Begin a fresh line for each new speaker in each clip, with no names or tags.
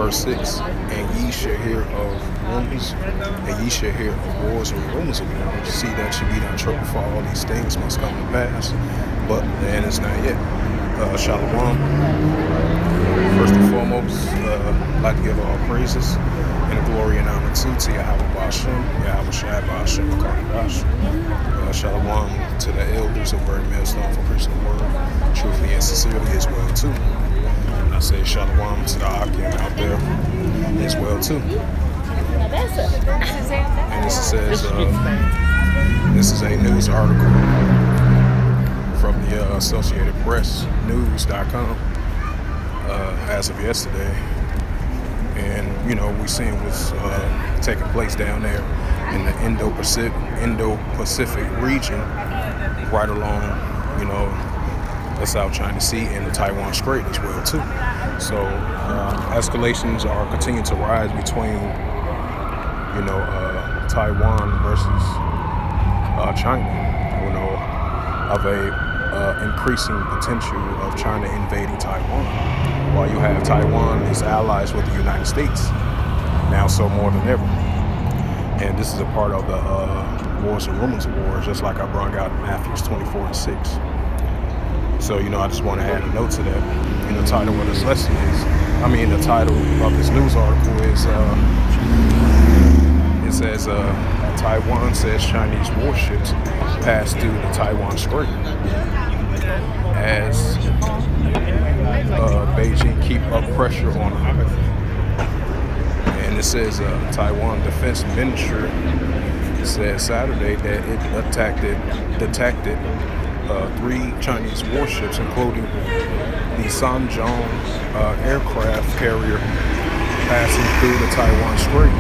verse 6. And ye shall hear of rumors, and ye shall hear of wars and rumors of wars. See that ye be not troubled, for all these things must come to pass, but the end is not yet. Shalom. First and foremost, I'd like to give all praises and glory and honor to Yahweh Bashem, Yahweh Shai Bashem, Shalom to the elders of Word Millstone for preaching the word, truthfully and sincerely as well too. And I say Shalom to the Akim out there as well too. And this is a news article from the Associated Press News.com as of yesterday. And, you know, we seen what's taking place down there in the Indo-Pacific region, right along, you know, the South China Sea and the Taiwan Strait as well, too. So escalations are continuing to rise between, you know, Taiwan versus China, you know, of a increasing potential of China invading Taiwan, while you have Taiwan as allies with the United States, now so more than ever. And this is a part of the wars and rumors of wars, just like I brought out in Matthew 24:6. So, you know, I just want to add a note to that. And the title of this lesson is, the title of this news article is, it says, Taiwan says Chinese warships pass through the Taiwan Strait as Beijing keep up pressure on the island. And it says Taiwan Defense Ministry said Saturday that it detected 3 Chinese warships, including the Sanjiang aircraft carrier, passing through the Taiwan Strait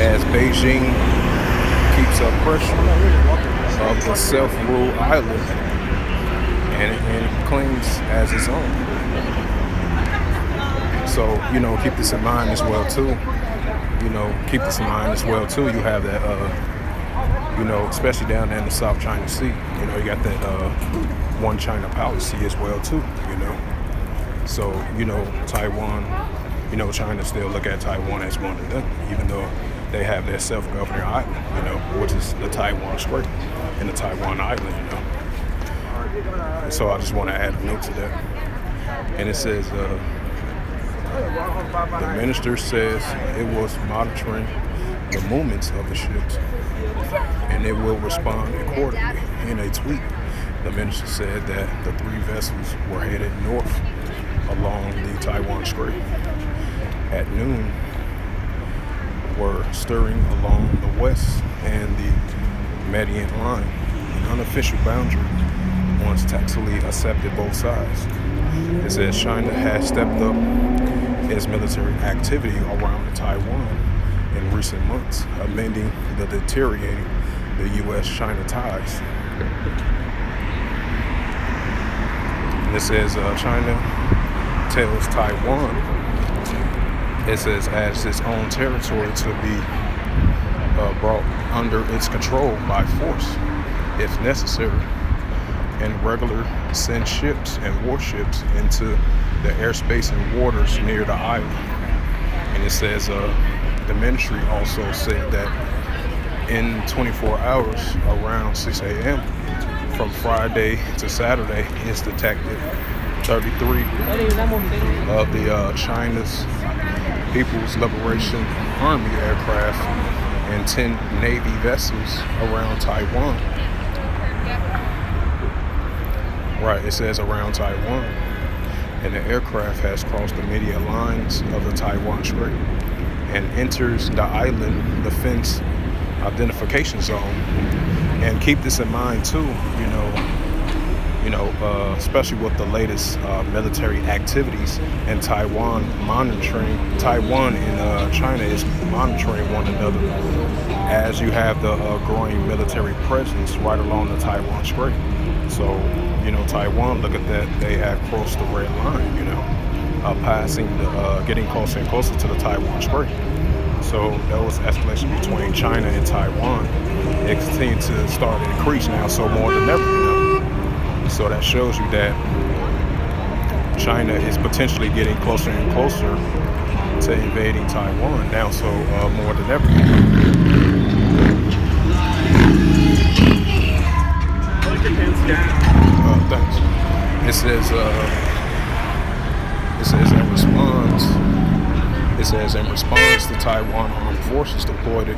as Beijing keeps up pressure of the self-ruled island and it claims as its own. So, you know, keep this in mind as well too. You have that, you know, especially down there in the South China Sea. You know, you got that one China policy as well too. You know, so you know Taiwan. You know, China still look at Taiwan as one of them, even though they have their self-governing island, you know, which is the Taiwan Strait and the Taiwan Island, you know. And so I just want to add a note to that. And it says, the minister says it was monitoring the movements of the ships and it will respond accordingly. In a tweet, the minister said that the 3 vessels were headed north along the Taiwan Strait. At noon, were steering along the west and the median line, an unofficial boundary once tacitly accepted both sides. It says China has stepped up its military activity around Taiwan in recent months, amending the deteriorating the U.S.-China ties. And it says China tells Taiwan, it says, as its own territory to be brought under its control by force, if necessary, and regular send ships and warships into the airspace and waters near the island. And it says the ministry also said that in 24 hours, around 6 a.m. from Friday to Saturday, it's detected 33 of the China's People's Liberation Army aircraft and 10 Navy vessels around Taiwan. Right, it says around Taiwan. And the aircraft has crossed the median lines of the Taiwan Strait and enters the island defense identification zone. And keep this in mind too, especially with the latest military activities and Taiwan and China is monitoring one another as you have the growing military presence right along the Taiwan Strait. So, you know, Taiwan, look at that, they have crossed the red line, getting closer and closer to the Taiwan Strait. So that was escalation between China and Taiwan. It continued to start to increase now, so more than ever, So that shows you that China is potentially getting closer and closer to invading Taiwan now, so more than ever. Thanks. It says in response. It says in response, the Taiwan Armed Forces deployed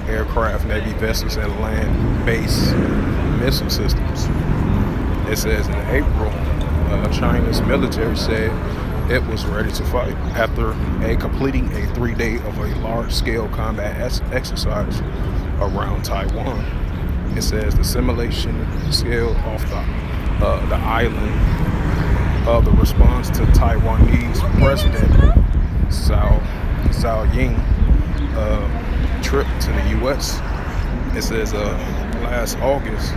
aircraft, Navy vessels, and land-based missile systems. It says in April, China's military said it was ready to fight after completing a 3-day of a large-scale combat exercise around Taiwan. It says the simulation scale off the island of the response to Taiwanese President Tsai Ing trip to the U.S. It says last August,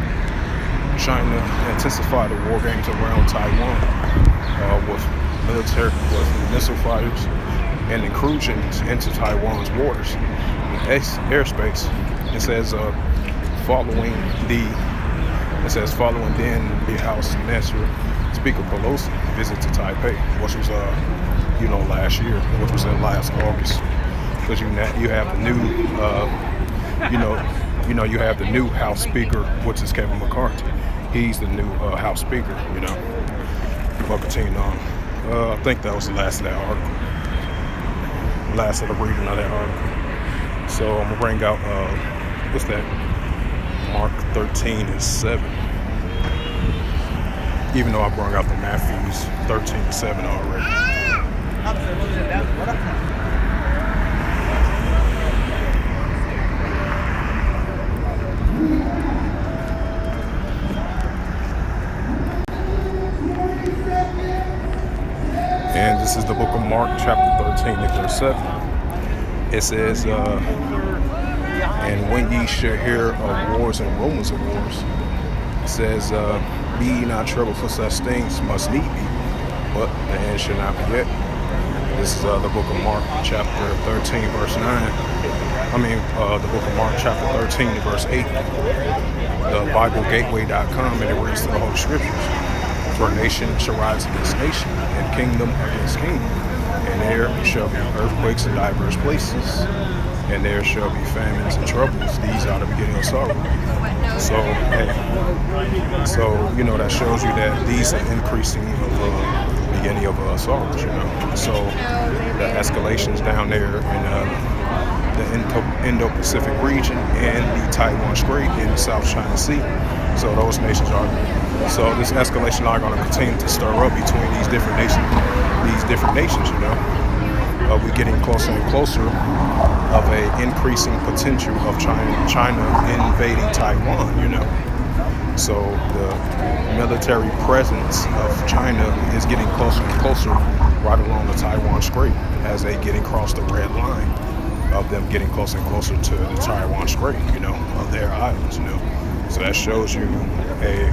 China intensified the war games around Taiwan with missile fires and incursions into Taiwan's waters and airspace. It says following then the House National Speaker Pelosi visit to Taipei, which was last year, which was in last August, because you have the new you have the new House Speaker, which is Kevin McCarthy. He's the new House Speaker, But continue on. I think that was the last of that article. Last of the reading of that article. So I'm gonna bring out what's that? Mark 13:7. Even though I brought out the Matthews 13:7 already. And this is the book of Mark, chapter 13, verse 7. It says, and when ye shall hear of wars and rumors of wars, it says, be ye not troubled, for such things must need be, but the end shall not be yet. This is the book of Mark, chapter 13, verse 9. The book of Mark, chapter 13, verse 8. The BibleGateway.com, and it reads the whole scriptures. For nation shall rise against nation, and kingdom against kingdom. And there shall be earthquakes in diverse places, and there shall be famines and troubles. These are the beginning of sorrow. So, that shows you that these are increasing of beginning of sorrows, So the escalations down there in the Indo-Pacific region and the Taiwan Strait in the South China Sea. So those nations are. So this escalation are going to continue to stir up between these different nations. We're getting closer and closer of a increasing potential of China invading Taiwan. So the military presence of China is getting closer and closer right along the Taiwan Strait as they get across the red line of them getting closer and closer to the Taiwan Strait, of their islands, So that shows you the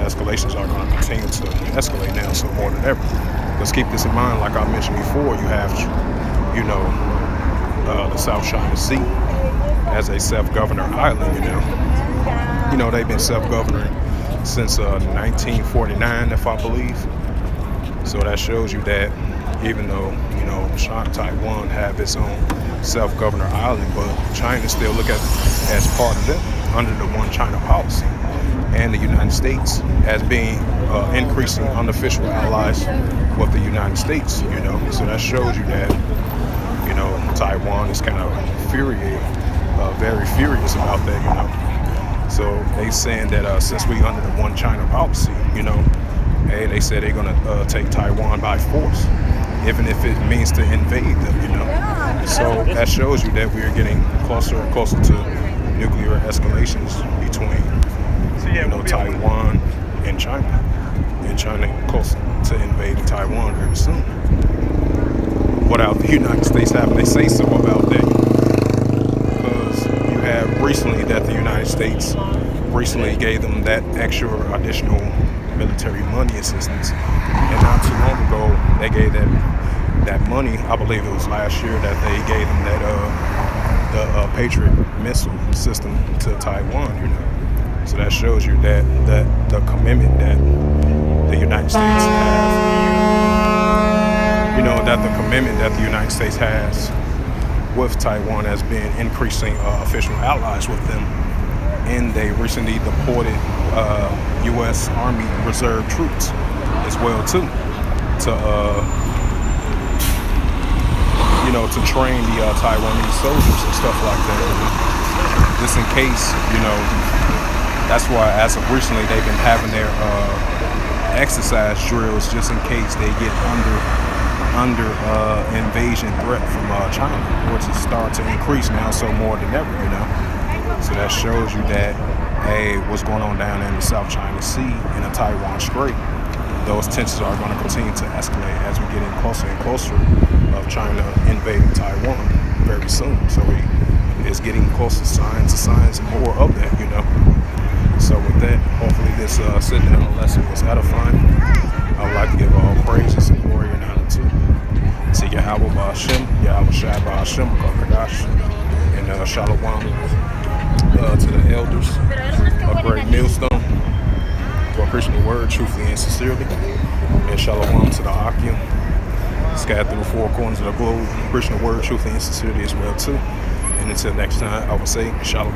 escalations are gonna continue to escalate now, so more than ever. Let's keep this in mind, like I mentioned before, you have, the South China Sea as a self-governing island, they've been self-governing since 1949, if I believe. So that shows you that even though, Taiwan have its own self-governing island, but China still look at it as part of them under the One China policy, and the United States as being increasing unofficial allies with the United States, So that shows you that, Taiwan is kind of very furious about that, So they saying that since we under the One China policy, they said they're gonna take Taiwan by force, even if it means to invade them, So that shows you that we are getting closer and closer to nuclear escalations between, Taiwan and China. And China close to invading Taiwan very soon. Without the United States having a say so about that. Because you have recently that the United States recently gave them that extra additional military money assistance. And not too long ago, they gave that money, I believe it was last year, that they gave them that the Patriot missile system to Taiwan, So that shows you that the commitment that the United States have, that the commitment that the United States has with Taiwan has been increasing official allies with them, and they recently deported U.S. Army Reserve troops as well too to to train the Taiwanese soldiers and stuff like that. Just in case, that's why as of recently they've been having their exercise drills just in case they get under invasion threat from China, which is starting to increase now so more than ever, So that shows you that, hey, what's going on down in the South China Sea in the Taiwan Strait, those tensions are going to continue to escalate as we get in closer and closer of China invading Taiwan very soon. So it's getting closer signs and more of that, So with that, hopefully this sit-down lesson was edifying. I would like to give all praises and glory and honor to Yahweh Ba'Hashem, Yahweh Shai Ba'Hashem, Kakadash, and Shalom to the elders of Great Millstone for preaching the word truthfully and sincerely, and Shalom to the Akim, scattered through the four corners of the globe, preaching the word truthfully and sincerely as well too. And until next time, I will say Shalom.